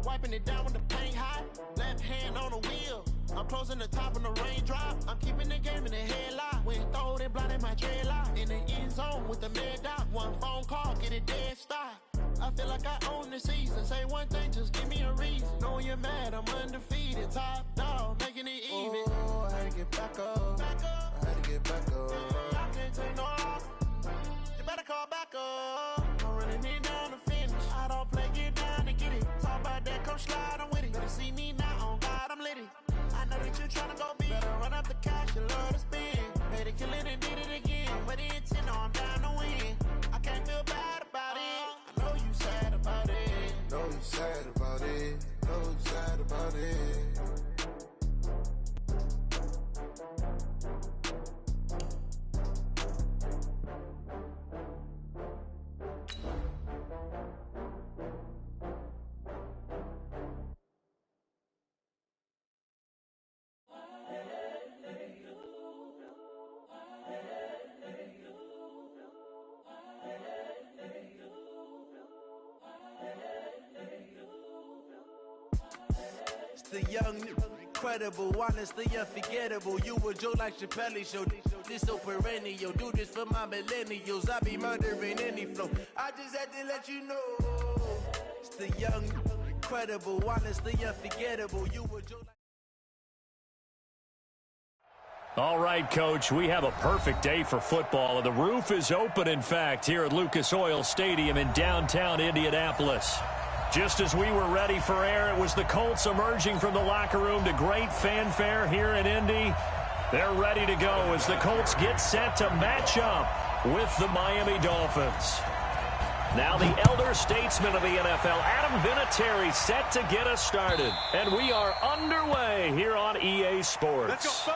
wiping it down when the paint hot. Left hand on the wheel. I'm closing the top when the raindrop. I'm keeping the game in the headlock. When throwed and blinded my dreadlock. In the end zone with the mad dot. One phone call, get it dead stop. I feel like I own the season. Say one thing, just give me a reason. Knowing you're mad, I'm undefeated. Top dog, making it even. Oh, I had to get back up. I had to get back up. I can't take no loss. You better call back up. I'm running it down to finish. I don't play, get down and get it. Talk about that, come slide, I'm with it. Better see me now, on God, I'm litty. I know that you tryna go big. Better run up the cash, you love to spend. Made it, kill it, and did it again. But the intent, no, I'm down to win. I can't feel bad about it. I know you sad about it. Know you sad about it. Know you sad about it. The young, incredible, honestly unforgettable. You a Joe like Chappelle show. This so perennial. Do this for my millennials. I be murdering any flow. I just had to let you know. It's the young, incredible, honestly unforgettable. You a Joe like. All right, Coach, we have a perfect day for football, and the roof is open, in fact, here at Lucas Oil Stadium in downtown Indianapolis. Just as we were ready for air, it was the Colts emerging from the locker room to great fanfare here in Indy. They're ready to go as the Colts get set to match up with the Miami Dolphins. Now the elder statesman of the NFL, Adam Vinatieri, set to get us started. And we are underway here on EA Sports. Let's go,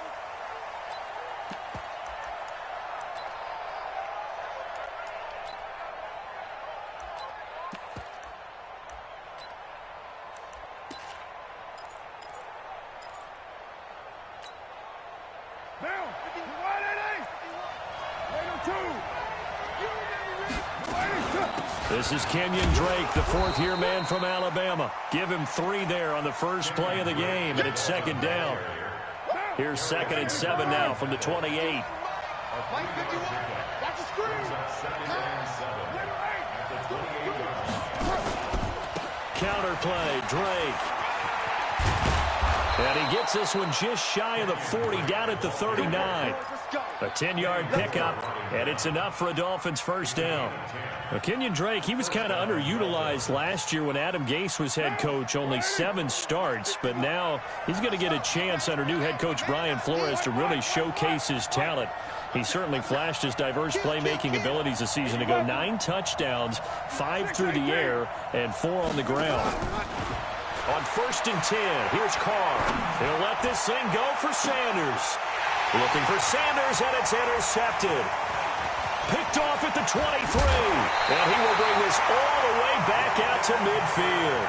This is Kenyon Drake, the fourth-year man from Alabama. Give him 3 there on the first play of the game, and it's second down. Here's 2nd and 7 now from the 28. Counter play, Drake. And he gets this one just shy of the 40, down at the 39. A 10-yard pickup, and it's enough for a Dolphins first down. Now, Kenyon Drake, he was kind of underutilized last year when Adam Gase was head coach, only 7 starts, but now he's going to get a chance under new head coach Brian Flores to really showcase his talent. He certainly flashed his diverse playmaking abilities a season ago. 9 touchdowns, 5 through the air, and 4 on the ground. On 1st and 10, here's Carr. He'll let this thing go for Sanders. Looking for Sanders, and it's intercepted. Picked off at the 23. And he will bring this all the way back out to midfield.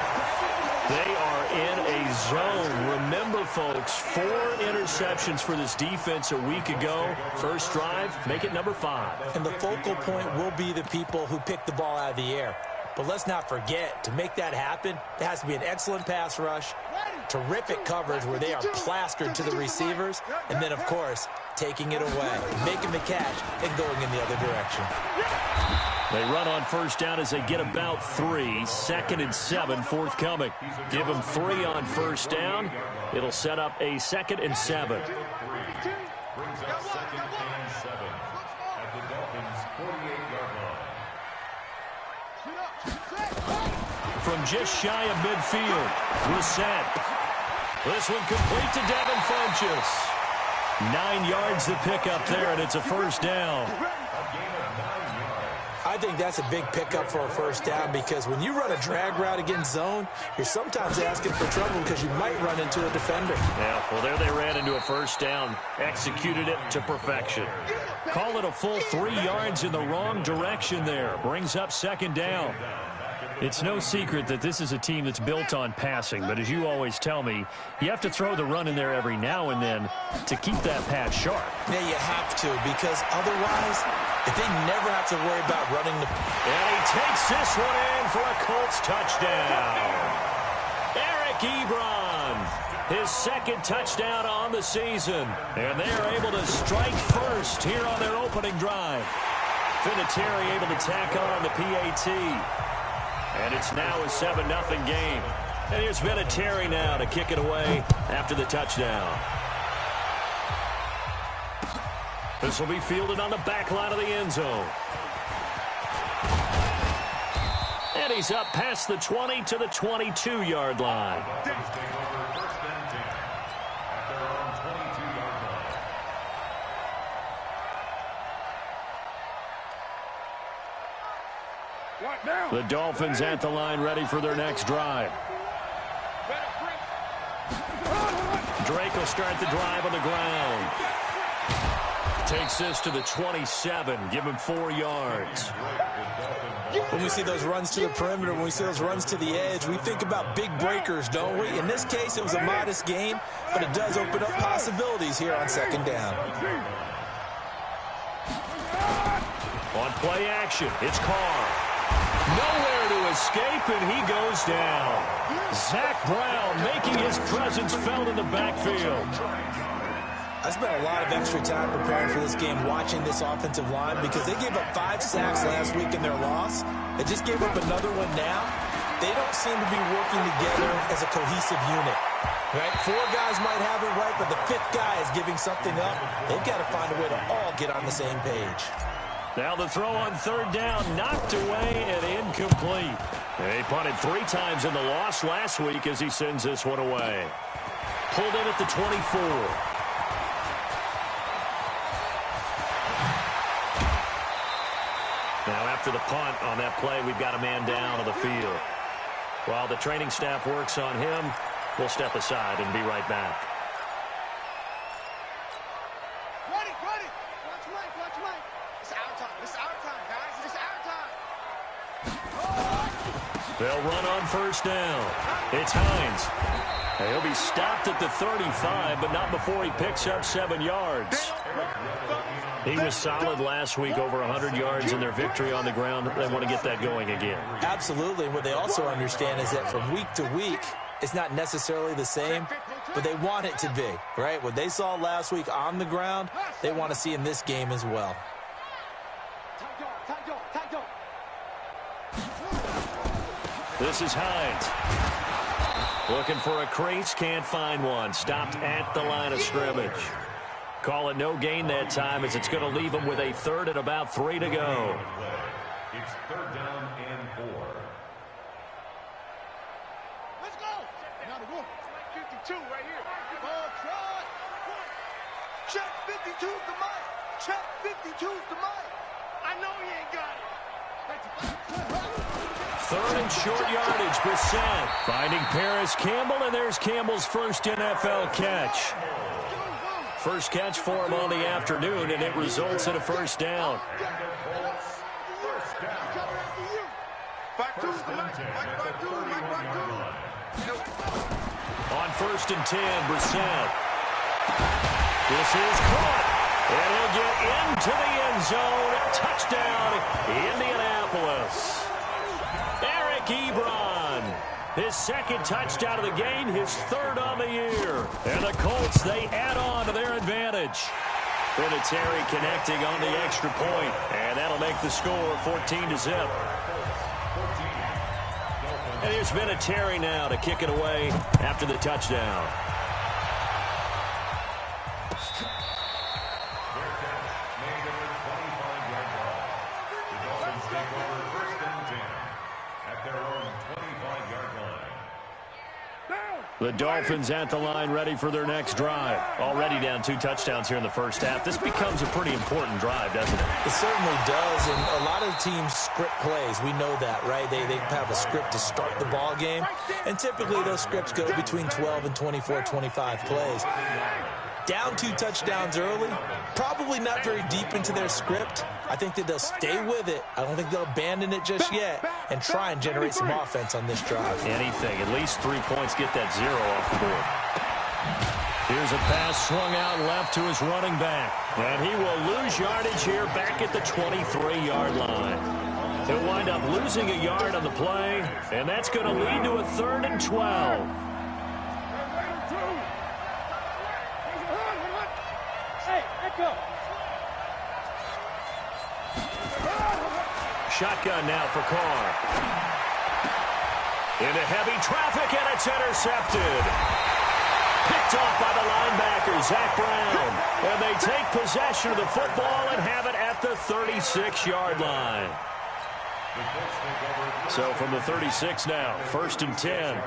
They are in a zone. Remember, folks, 4 interceptions for this defense a week ago. First drive, make it number 5. And the focal point will be the people who pick the ball out of the air. But let's not forget, to make that happen, there has to be an excellent pass rush, terrific coverage where they are plastered to the receivers, and then, of course, taking it away, making the catch, and going in the other direction. They run on first down as they get about 3. 2nd and 7 forthcoming. Give them 3 on first down. It'll set up a 2nd and 7. Brings up 2nd and 7 at the Dolphins' 48-yard line. From just shy of midfield, Brissett. This one complete to Devin Funchess. 9 yards to pick up there, and it's a first down. I think that's a big pickup for a first down because when you run a drag route against zone, you're sometimes asking for trouble because you might run into a defender. Yeah, well, there they ran into a first down. Executed it to perfection. Call it a full 3 yards in the wrong direction there. Brings up second down. It's no secret that this is a team that's built on passing, but as you always tell me, you have to throw the run in there every now and then to keep that pass sharp. Yeah, you have to, because otherwise, if they never have to worry about running the... And he takes this one in for a Colts touchdown. Ebron, his second touchdown on the season. And they are able to strike first here on their opening drive. Vinatieri able to tack on the PAT. And it's now a 7-0 game. And here's Vinatieri now to kick it away after the touchdown. This will be fielded on the back line of the end zone. And he's up past the 20 to the 22-yard line. The Dolphins at the line ready for their next drive. Drake will start the drive on the ground. Takes this to the 27. Give him 4 yards. When we see those runs to the perimeter, when we see those runs to the edge, we think about big breakers, don't we? In this case, it was a modest gain, but it does open up possibilities here on second down. On play action, it's Carr. Nowhere to escape, and he goes down. Zach Brown making his presence felt in the backfield. I spent a lot of extra time preparing for this game, watching this offensive line, because they gave up 5 sacks last week in their loss. They just gave up another one now. They don't seem to be working together as a cohesive unit. Right? 4 guys might have it right, but the 5th guy is giving something up. They've got to find a way to all get on the same page. Now the throw on third down, knocked away and incomplete. He punted 3 times in the loss last week as he sends this one away. Pulled in at the 24. Now after the punt on that play, we've got a man down on the field. While the training staff works on him, we'll step aside and be right back. Ready. Watch Mike. It's our time. It's our time, guys. It's our time. They'll run on first down. It's Hines. He'll be stopped at the 35, but not before he picks up 7 yards. He was solid last week, over 100 yards in their victory on the ground. They want to get that going again. Absolutely. What they also understand is that from week to week, it's not necessarily the same, but they want it to be, right? What they saw last week on the ground, they want to see in this game as well. This is Hines. Looking for a crease, can't find one. Stopped at the line of scrimmage. Call it no gain that time, as it's going to leave them with a 3rd and about 3 to go. It's 3rd down and 4. Let's go. Now the wolf. 52 right here. Ball try. Check 52's the mic. Check 52's the mic. I know he ain't got it. 3rd and short yardage, Brissett finding Paris Campbell, and there's Campbell's first NFL catch. First catch for him on the afternoon, and it results in a first down. On 1st and 10, Brissett. This is caught, and he'll get into the end zone. Touchdown, Indianapolis. Eric Ebron, his 2nd touchdown of the game, his 3rd on the year. And the Colts, they add on to their advantage. Vinatieri connecting on the extra point, and that'll make the score 14-0. And here's Vinatieri now to kick it away after the touchdown. The Dolphins at the line ready for their next drive. Already down 2 touchdowns here in the first half. This becomes a pretty important drive, doesn't it? It certainly does, and a lot of teams script plays. We know that, right? They have a script to start the ball game, and typically those scripts go between 12 and 24, 25 plays. Down 2 touchdowns early, probably not very deep into their script. I think that they'll stay with it. I don't think they'll abandon it just yet and try and generate some offense on this drive. Anything, at least 3 points, get that 0 off the board. Here's a pass swung out left to his running back, and he will lose yardage here back at the 23-yard line. He'll wind up losing a yard on the play, and that's going to lead to a 3rd and 12. Shotgun now for Carr. Into heavy traffic, and it's intercepted. Picked off by the linebacker, Zach Brown. And they take possession of the football and have it at the 36-yard line. So from the 36 now, 1st and 10.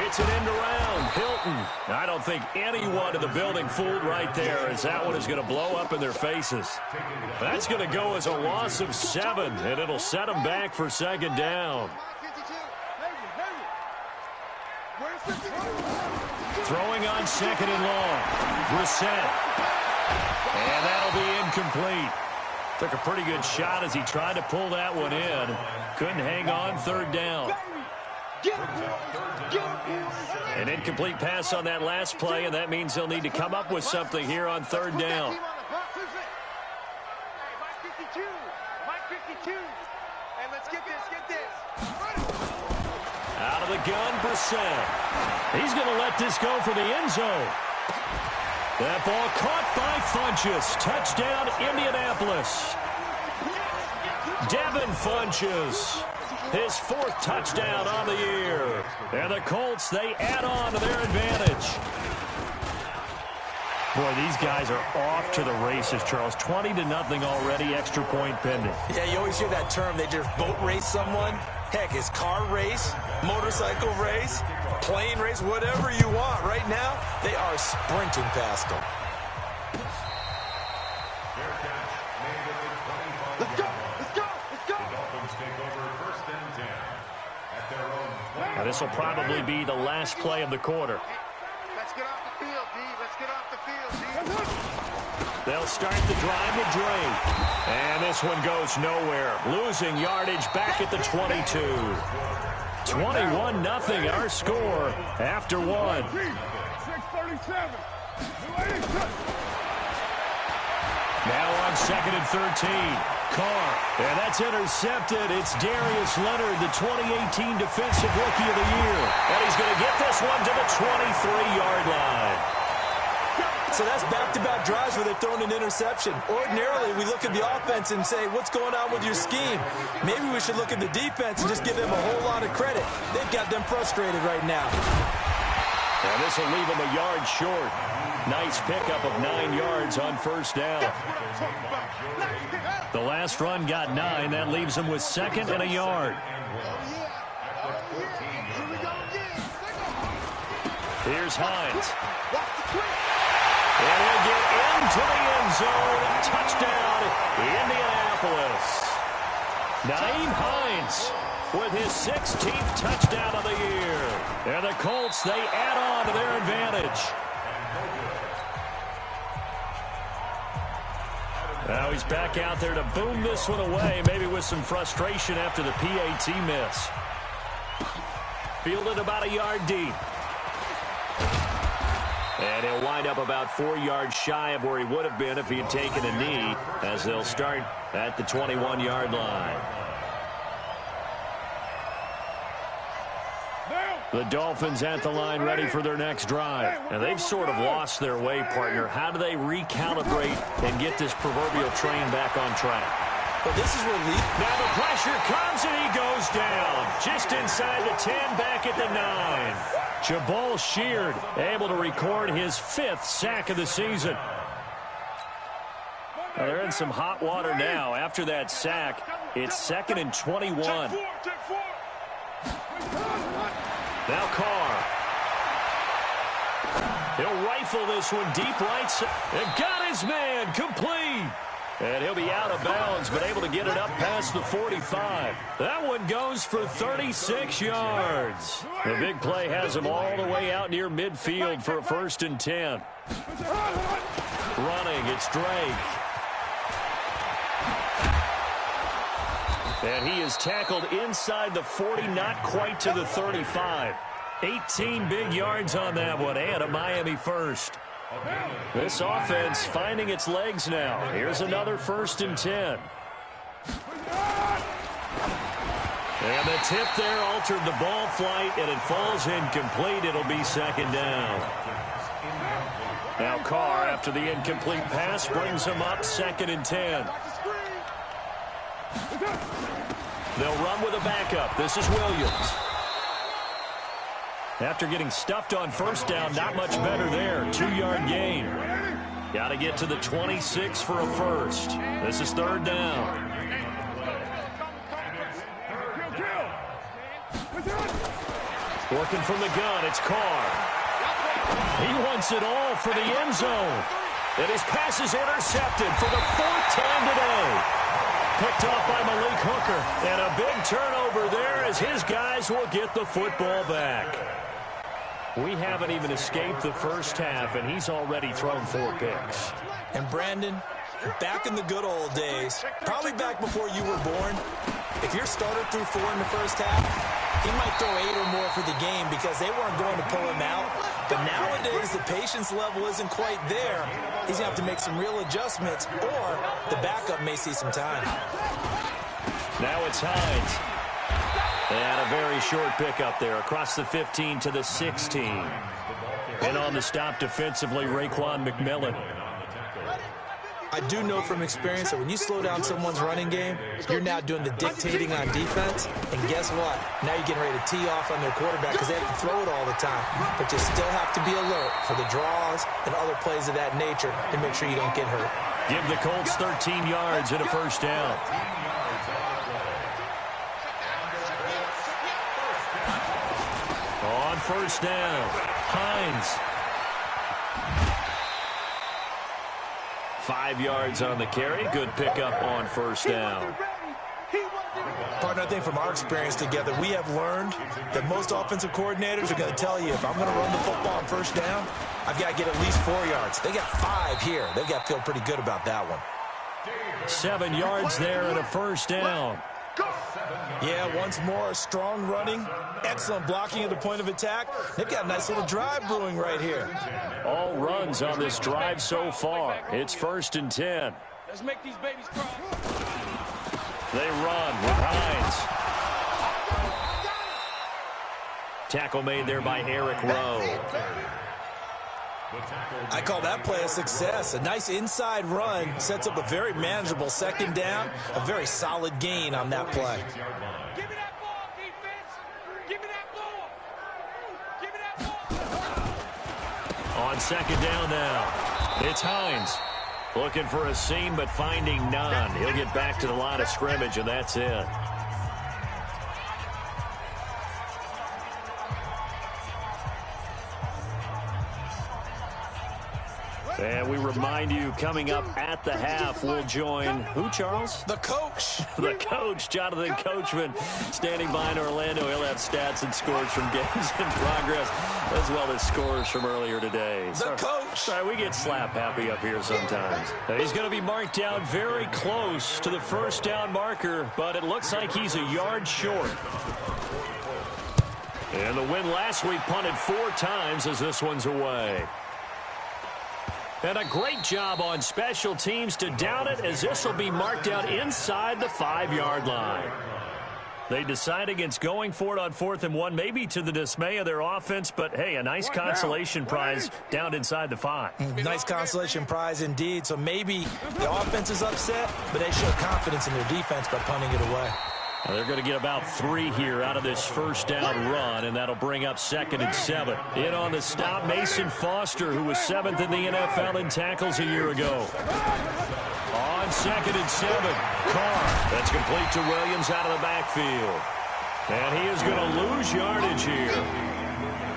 It's an end around. Hilton. I don't think anyone in the building fooled right there, as that one is going to blow up in their faces. That's going to go as a loss of 7, and it'll set them back for 2nd down. Throwing on 2nd and long. Brissett. And that'll be incomplete. Took a pretty good shot as he tried to pull that one in. Couldn't hang on, 3rd down. An incomplete pass on that last play, and that means they'll need to come up with something here on 3rd down. Out of the gun, Brissett. He's going to let this go for the end zone. That ball caught by Funchess. Touchdown, Indianapolis. Devin Funchess. His 4th touchdown on the year. And the Colts, they add on to their advantage. Boy, these guys are off to the races, Charles. 20-0 already, extra point pending. Yeah, you always hear that term, they just boat race someone. Heck, it's car race, motorcycle race, plane race, whatever you want. Right now, they are sprinting past them. Let's go, let's go, let's go. The Dolphins take over 1st and 10 at their own. Now, this will probably be the last play of the quarter. Let's get off the field, D. Let's get off the field, D. They'll start the drive with Drake. And this one goes nowhere. Losing yardage back at the 22. 21-0 our score after 1. 6:37. Now on 2nd and 13. Carr. And that's intercepted. It's Darius Leonard, the 2018 Defensive Rookie of the Year. And he's going to get this one to the 23-yard line. So that's back-to-back drives where they're throwing an interception. Ordinarily, we look at the offense and say, what's going on with your scheme? Maybe we should look at the defense and just give them a whole lot of credit. They've got them frustrated right now. And this will leave them a yard short. Nice pickup of 9 yards on 1st down. The last run got 9. That leaves them with 2nd and a yard. Here's Hines. And he'll get into the end zone. Touchdown, Indianapolis. Nyheim Hines with his 16th touchdown of the year. And the Colts, they add on to their advantage. Now he's back out there to boom this one away, maybe with some frustration after the PAT miss. Fielded about a yard deep. And he'll wind up about 4 yards shy of where he would have been if he had taken a knee, as they'll start at the 21-yard line. The Dolphins at the line ready for their next drive. And they've sort of lost their way, partner. How do they recalibrate and get this proverbial train back on track? But this is where now the pressure comes and he goes down. Just inside the 10, back at the 9. Jabal Sheard able to record his 5th sack of the season. Well, they're in some hot water now. After that sack, it's 2nd and 21. Now Carr. He'll rifle this one deep right side. And got his man complete. And he'll be out of bounds, but able to get it up past the 45. That one goes for 36 yards. The big play has him all the way out near midfield for a 1st and 10. Running, it's Drake. And he is tackled inside the 40, not quite to the 35. 18 big yards on that one, and a Miami first. This offense finding its legs now. Here's another 1st and 10. And the tip there altered the ball flight, and it falls incomplete. It'll be second down. Now Carr, after the incomplete pass, brings him up 2nd and 10. They'll run with a backup. This is Williams. After getting stuffed on first down, not much better there. 2-yard gain. Got to get to the 26 for a first. This is 3rd down. Working from the gun, it's Carr. He wants it all for the end zone. And his pass is intercepted for the 4th time today. Picked off by Malik Hooker. And a big turnover there as his guys will get the football back. We haven't even escaped the first half, and he's already thrown 4 picks. And Brandon, back in the good old days, probably back before you were born, if your starter threw 4 in the first half, he might throw 8 or more for the game because they weren't going to pull him out. But nowadays, the patience level isn't quite there. He's going to have to make some real adjustments, or the backup may see some time. Now it's Hines. And a very short pickup there across the 15 to the 16. And on the stop defensively, Raekwon McMillan. I do know from experience that when you slow down someone's running game, you're now doing the dictating on defense. And guess what? Now you're getting ready to tee off on their quarterback because they have to throw it all the time. But you still have to be alert for the draws and other plays of that nature to make sure you don't get hurt. Give the Colts 13 yards and a first down. On first down, Hines. 5 yards on the carry. Good pickup on first down. Partner, I think from our experience together, we have learned that most offensive coordinators are going to tell you, if I'm going to run the football on first down, I've got to get at least 4 yards. They got 5 here. They've got to feel pretty good about that one. 7 yards there and a first down. Yeah, once more, strong running, excellent blocking at the point of attack. They've got a nice little drive brewing right here. All runs on this drive so far. It's 1st and 10. Let's make these babies cry. They run with Hines. Tackle made there by Eric Rowe. I call that play a success. A nice inside run sets up a very manageable 2nd down. A very solid gain on that play. Give me that ball, defense. Give me that ball. Give me that ball. On 2nd down now, it's Hines. Looking for a seam, but finding none. He'll get back to the line of scrimmage, and that's it. And we remind you, coming up at the half, we'll join who, Charles? The coach. The coach, Jonathan Coachman, standing by in Orlando. He'll have stats and scores from games in progress, as well as scores from earlier today. The coach. Sorry, we get slap happy up here sometimes. He's going to be marked down very close to the first down marker, but it looks like he's a yard short. And the win last week punted 4 times as this one's away. And a great job on special teams to down it, as this will be marked out inside the 5-yard line. They decide against going for it on 4th and 1, maybe to the dismay of their offense, but hey, a nice consolation prize down inside the 5. Nice consolation prize indeed. So maybe the offense is upset, but they show confidence in their defense by punting it away. Well, they're going to get about 3 here out of this first down run, and that'll bring up 2nd and 7. In on the stop, Mason Foster, who was 7th in the NFL in tackles a year ago. On 2nd and 7, Carr. That's complete to Williams out of the backfield. And he is going to lose yardage here.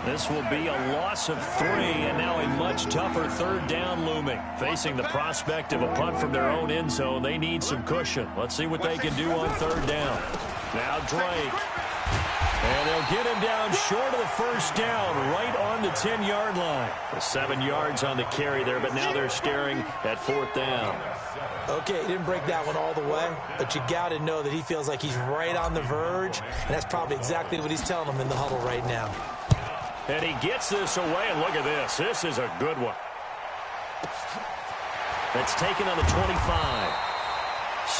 This will be a loss of 3, and now a much tougher 3rd down looming. Facing the prospect of a punt from their own end zone, they need some cushion. Let's see what they can do on 3rd down. Now Drake. And they'll get him down short of the first down, right on the 10-yard line. 7 yards on the carry there, but now they're staring at 4th down. Okay, he didn't break that one all the way, but you got to know that he feels like he's right on the verge, and that's probably exactly what he's telling them in the huddle right now. And he gets this away, and look at this. This is a good one. That's taken on the 25.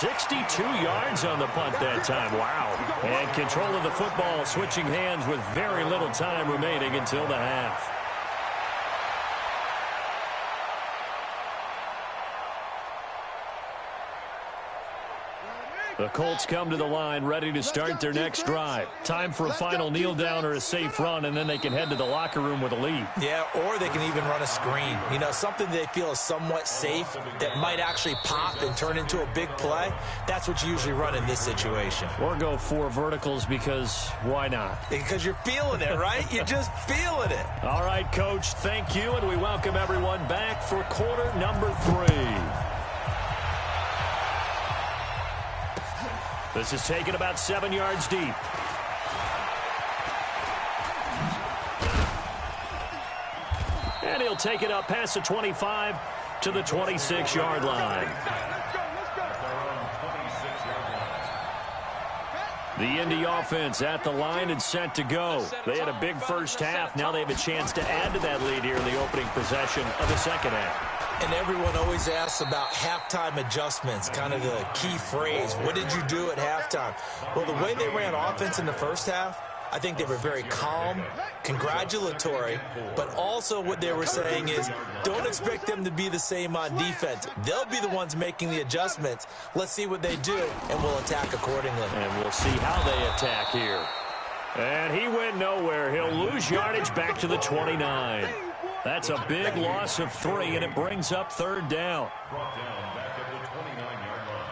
62 yards on the punt that time. Wow. And control of the football, switching hands with very little time remaining until the half. The Colts come to the line, ready to start their next drive. Time for a final kneel down or a safe run, and then they can head to the locker room with a lead. Yeah, or they can even run a screen. You know, something they feel is somewhat safe that might actually pop and turn into a big play. That's what you usually run in this situation. Or go 4 verticals because why not? Because you're feeling it, right? You're just feeling it. All right, Coach, thank you, and we welcome everyone back for quarter number 3. This is taken about 7 yards deep. And he'll take it up past the 25 to the 26-yard line. The Indy offense at the line and set to go. They had a big first half. Now they have a chance to add to that lead here in the opening possession of the second half. And everyone always asks about halftime adjustments, kind of the key phrase. What did you do at halftime? Well, the way they ran offense in the first half, I think they were very calm, congratulatory, but also what they were saying is don't expect them to be the same on defense. They'll be the ones making the adjustments. Let's see what they do, and we'll attack accordingly. And we'll see how they attack here. And he went nowhere. He'll lose yardage back to the 29. That's a big loss of 3, and it brings up third down. Brought down back at the 29-yard line.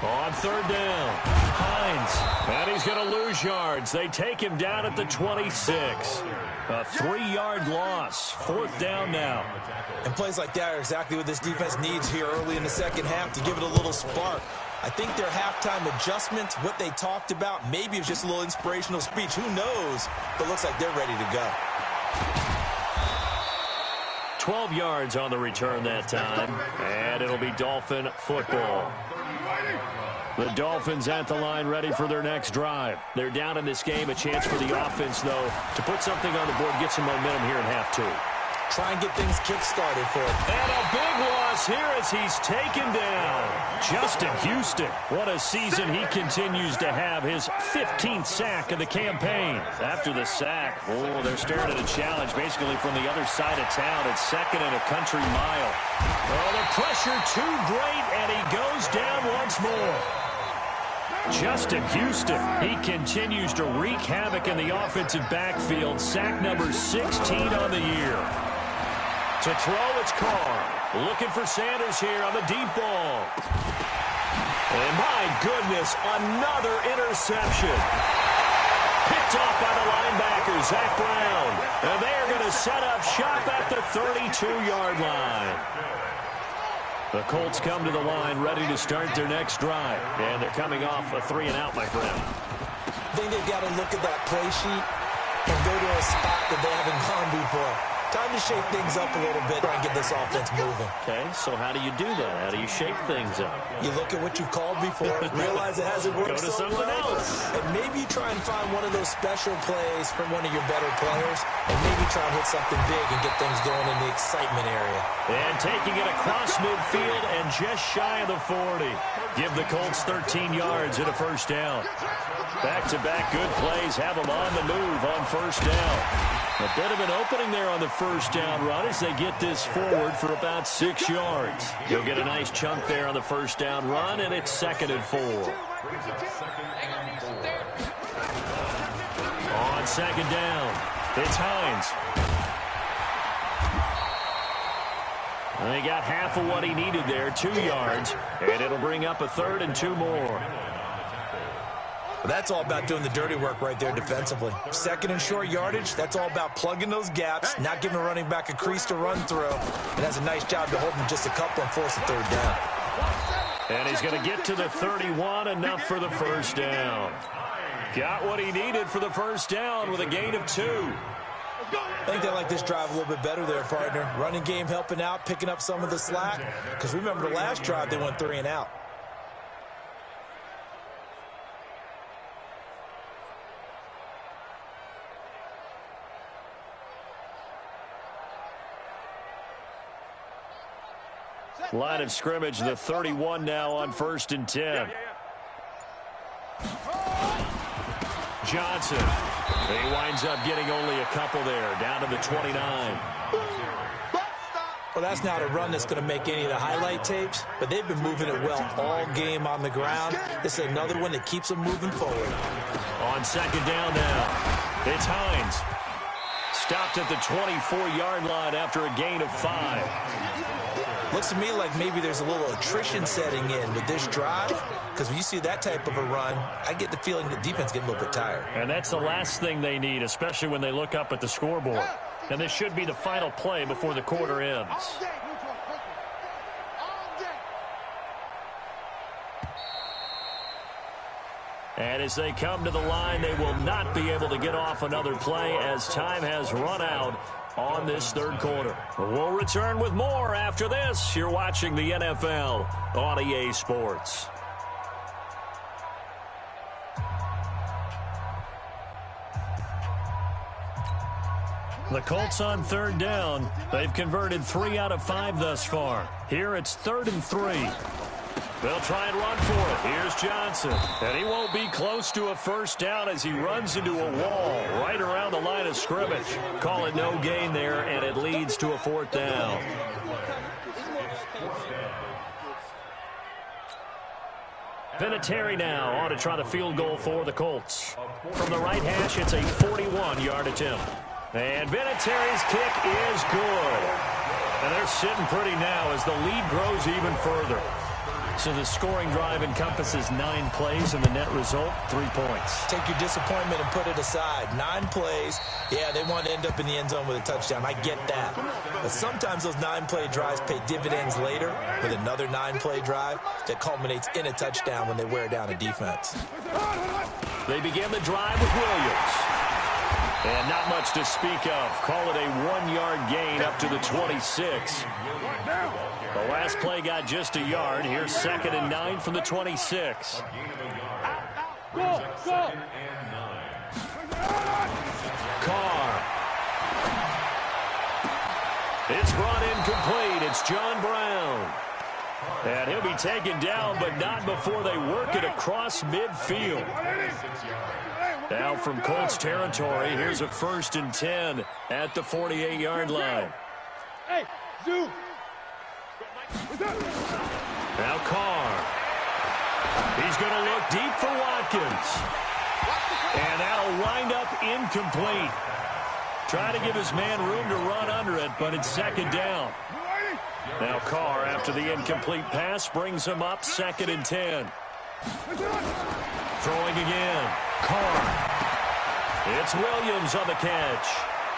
On third down, Hines, and he's going to lose yards. They take him down at the 26. A 3-yard loss. Fourth down now. And plays like that are exactly what this defense needs here early in the second half to give it a little spark. I think their halftime adjustments, what they talked about, maybe it was just a little inspirational speech. Who knows? But looks like they're ready to go. 12 yards on the return that time, and it'll be Dolphin football. The Dolphins at the line ready for their next drive. They're down in this game. A chance for the offense, though, to put something on the board, get some momentum here in half 2. Try and get things kick-started for him. And a big loss here as he's taken down. Justin Houston, what a season he continues to have. His 15th sack of the campaign. After the sack, they're staring at a challenge basically from the other side of town. It's second and a country mile. Oh, the pressure too great, and he goes down once more. Justin Houston, he continues to wreak havoc in the offensive backfield. Sack number 16 on the year. To throw, it's Carr. Looking for Sanders here on the deep ball. And my goodness, another interception. Picked off by the linebacker, Zach Brown. And they're going to set up shop at the 32-yard line. The Colts come to the line ready to start their next drive. And they're coming off a 3-and-out, my friend. I think they've got to look at that play sheet and go to a spot that they haven't gone before. Time to shake things up a little bit, try and get this offense moving. Okay, so how do you do that? How do you shake things up? You look at what you've called before, realize it hasn't worked Go to so something well, else. and maybe try and find one of those special plays from one of your better players, and maybe try and hit something big and get things going in the excitement area. And taking it across midfield and just shy of the 40. Give the Colts 13 yards and a first down. Back-to-back good plays have them on the move on first down. A bit of an opening there on the first down run as they get this forward for about 6 yards. You'll get a nice chunk there on the first down run, and it's 2nd and 4. On 2nd down, it's Hines. They got half of what he needed there, 2 yards, and it'll bring up a 3rd and 2 more. But that's all about doing the dirty work right there defensively. 2nd and short yardage, that's all about plugging those gaps, not giving a running back a crease to run through. And that's a nice job to hold him just a couple and force a 3rd down. And he's going to get to the 31, enough for the first down. Got what he needed for the first down with a gain of 2. I think they like this drive a little bit better there, partner. Running game helping out, picking up some of the slack. Because remember the last drive, they went 3-and-out. Line of scrimmage, the 31 now on 1st and 10. Johnson. He winds up getting only a couple there, down to the 29. Well, that's not a run that's going to make any of the highlight tapes, but they've been moving it well all game on the ground. This is another one that keeps them moving forward. On 2nd down now, it's Hines. Stopped at the 24-yard line after a gain of 5. Looks to me like maybe there's a little attrition setting in with this drive, because when you see that type of a run, I get the feeling the defense getting a little bit tired. And that's the last thing they need, especially when they look up at the scoreboard. And this should be the final play before the quarter ends. And as they come to the line, they will not be able to get off another play as time has run out on this 3rd quarter. We'll return with more after this. You're watching the NFL on EA Sports. The Colts on 3rd down. They've converted 3 out of 5 thus far. Here it's 3rd and 3. They'll try and run for it. Here's Johnson. And he won't be close to a 1st down as he runs into a wall right around the line of scrimmage. Call it no gain there, and it leads to a 4th down. Vinatieri now on to try the field goal for the Colts. From the right hash, it's a 41-yard attempt. And Vinatieri's kick is good. And they're sitting pretty now as the lead grows even further. So the scoring drive encompasses 9 plays, and the net result, 3 points. Take your disappointment and put it aside. 9 plays. Yeah, they want to end up in the end zone with a touchdown. I get that. But sometimes those 9-play drives pay dividends later with another 9-play drive that culminates in a touchdown when they wear down a defense. They begin the drive with Williams. And not much to speak of. Call it a 1-yard gain up to the 26. The last play got just a yard. Here's 2nd and 9 from the 26. Carr. It's brought incomplete. It's John Brown. And he'll be taken down, but not before they work it across midfield. Now from Colts territory, here's a 1st and 10 at the 48-yard line. Hey, Zoo. Now Carr. He's going to look deep for Watkins. And that'll wind up incomplete. Trying to give his man room to run under it, but it's 2nd down. Now Carr, after the incomplete pass, brings him up 2nd and 10. Throwing again. Carr. It's Williams on the catch.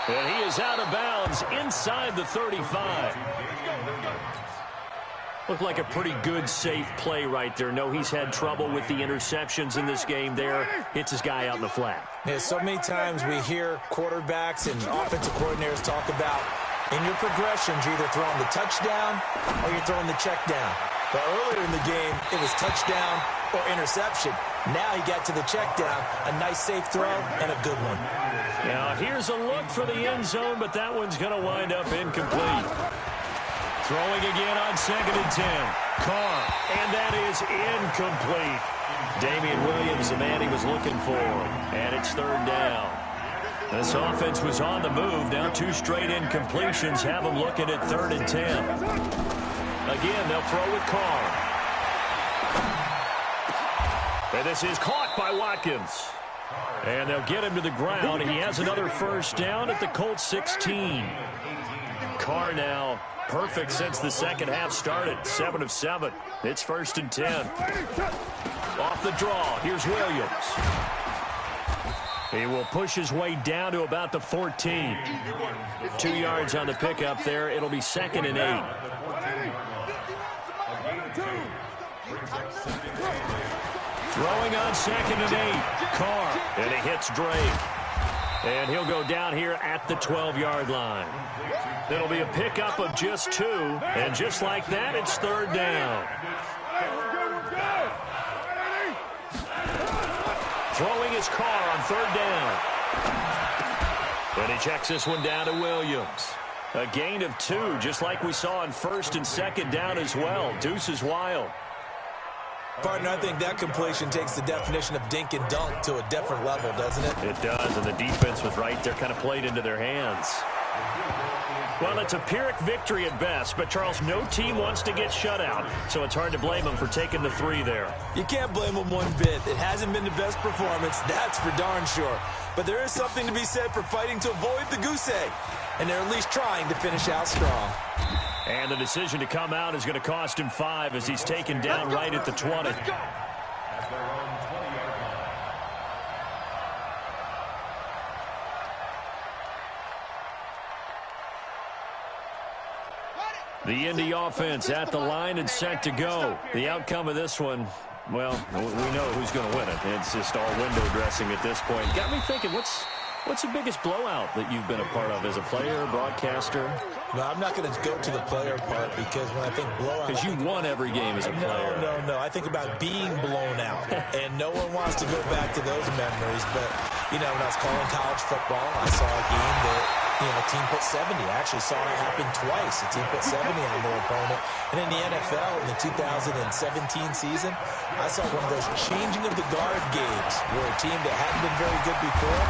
And he is out of bounds inside the 35. Looked like a pretty good, safe play right there. No, he's had trouble with the interceptions in this game there. Hits his guy out in the flat. Yeah, so many times we hear quarterbacks and offensive coordinators talk about in your progressions, you're either throwing the touchdown or you're throwing the check down. But earlier in the game, it was touchdown or interception. Now he got to the check down, a nice safe throw, and a good one. Now here's a look for the end zone, but that one's going to wind up incomplete. Throwing again on 2nd and 10. Carr, and that is incomplete. Damian Williams, the man he was looking for, and it's 3rd down. This offense was on the move. Now 2 straight incompletions have them looking at 3rd and 10. Again, they'll throw with Carr. And this is caught by Watkins. And they'll get him to the ground. He has another 1st down at the Colts 16. Carr now perfect since the 2nd half started. 7 of 7. It's 1st and 10. Off the draw. Here's Williams. He will push his way down to about the 14. 2 yards on the pickup there. It'll be 2nd and 8. Throwing on 2nd and 8. Carr. And he hits Drake. And he'll go down here at the 12-yard line. It'll be a pickup of just 2. And just like that, it's 3rd down. Throwing his Carr on 3rd down. And he checks this one down to Williams. A gain of 2, just like we saw on 1st and 2nd down as well. Deuce is wild. Partner, I think that completion takes the definition of dink and dunk to a different level, doesn't it? It does, and the defense was right there, kind of played into their hands. Well, it's a Pyrrhic victory at best, but, Charles, no team wants to get shut out, so it's hard to blame them for taking the 3 there. You can't blame them one bit. It hasn't been the best performance, that's for darn sure. But there is something to be said for fighting to avoid the goose egg, and they're at least trying to finish out strong. And the decision to come out is going to cost him 5 as he's taken down right at the 20. The Indy offense at the line and set to go. The outcome of this one, well, we know who's going to win it. It's just all window dressing at this point. Got me thinking, what's the biggest blowout that you've been a part of as a player, broadcaster? No, I'm not going to go to the player part because when I think blowout... Because you won every game as a player. No. I think about being blown out. And no one wants to go back to those memories. But, you know, when I was calling college football, I saw a game that, you know, a team put 70. I actually saw it happen twice. A team put 70 on their opponent. And in the NFL, in the 2017 season, I saw one of those changing of the guard games where a team that hadn't been very good before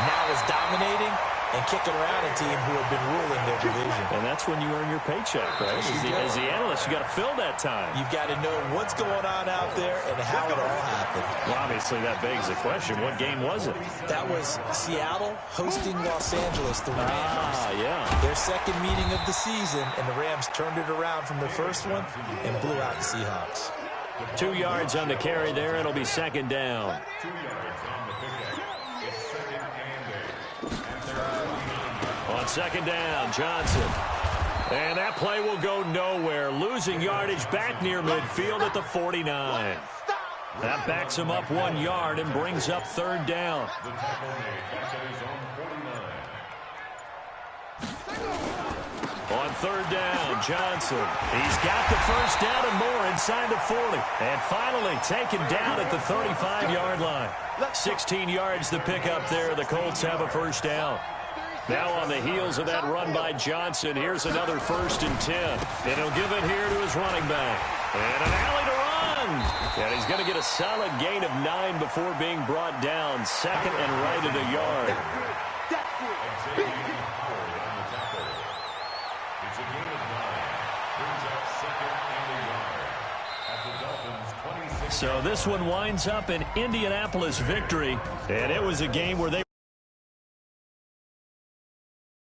now is dominating and kicking around a team who had been ruling their division. And that's when you earn your paycheck, right? As the analyst, you got to fill that time. You've got to know what's going on out there and how it all happened. Well, obviously, that begs the question, what game was it? That was Seattle hosting Los Angeles, the Rams. Yeah. Their second meeting of the season, and the Rams turned it around from the first one and blew out the Seahawks. 2 yards on the carry there. It'll be 2nd down. 2 yards on the pickup. It's 2nd and 8. On 2nd down, Johnson. And that play will go nowhere. Losing yardage back near midfield at the 49. That backs him up 1 yard and brings up 3rd down. The tackle made back at his own 49. On 3rd down, Johnson. He's got the 1st down and more inside the 40. And finally taken down at the 35-yard line. 16 yards to pick up there. The Colts have a 1st down. Now on the heels of that run by Johnson, here's another 1st and 10. And he'll give it here to his running back. And an alley to run. And he's going to get a solid gain of 9 before being brought down. 2nd and right at a yard. It's a gain of 9. Brings up 2nd and a yard at the Dolphins' 26. So this one winds up an Indianapolis victory. And it was a game where they